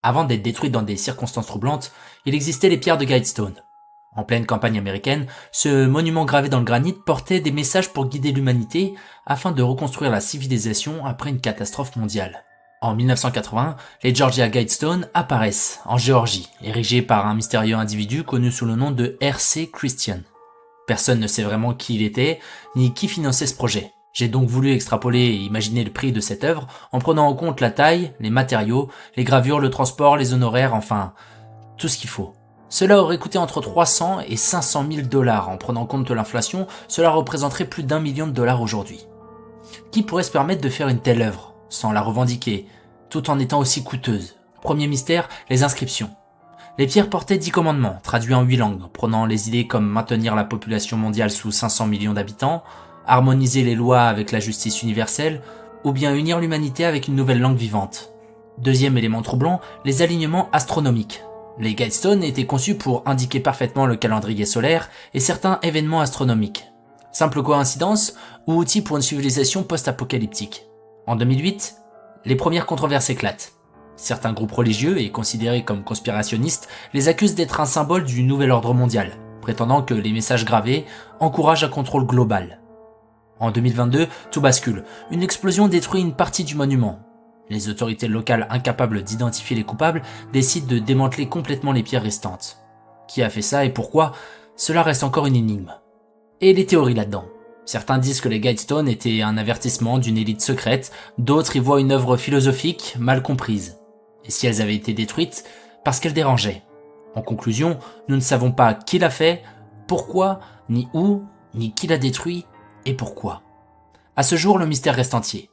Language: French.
Avant d'être détruite dans des circonstances troublantes, il existait les pierres de Guidestone. En pleine campagne américaine, ce monument gravé dans le granit portait des messages pour guider l'humanité afin de reconstruire la civilisation après une catastrophe mondiale. En 1980, les Georgia Guidestones apparaissent en Géorgie, érigés par un mystérieux individu connu sous le nom de R.C. Christian. Personne ne sait vraiment qui il était, ni qui finançait ce projet. J'ai donc voulu extrapoler et imaginer le prix de cette œuvre en prenant en compte la taille, les matériaux, les gravures, le transport, les honoraires, enfin, tout ce qu'il faut. Cela aurait coûté entre 300 et 500 000 dollars. En prenant en compte de l'inflation, cela représenterait plus d'1 million de dollars aujourd'hui. Qui pourrait se permettre de faire une telle œuvre, sans la revendiquer, tout en étant aussi coûteuse? Premier mystère, les inscriptions. Les pierres portaient 10 commandements, traduits en 8 langues, prenant les idées comme maintenir la population mondiale sous 500 millions d'habitants, harmoniser les lois avec la justice universelle, ou bien unir l'humanité avec une nouvelle langue vivante. Deuxième élément troublant, les alignements astronomiques. Les Guidestones étaient conçus pour indiquer parfaitement le calendrier solaire et certains événements astronomiques. Simple coïncidence ou outil pour une civilisation post-apocalyptique. En 2008, les premières controverses éclatent. Certains groupes religieux et considérés comme conspirationnistes les accusent d'être un symbole du nouvel ordre mondial, prétendant que les messages gravés encouragent un contrôle global. En 2022, tout bascule. Une explosion détruit une partie du monument. Les autorités locales incapables d'identifier les coupables décident de démanteler complètement les pierres restantes. Qui a fait ça et pourquoi? Cela reste encore une énigme. Et les théories là-dedans. Certains disent que les Guidestones étaient un avertissement d'une élite secrète, d'autres y voient une œuvre philosophique mal comprise. Et si elles avaient été détruites, parce qu'elles dérangeaient. En conclusion, nous ne savons pas qui l'a fait, pourquoi, ni où, ni qui l'a détruit, et pourquoi. À ce jour, le mystère reste entier.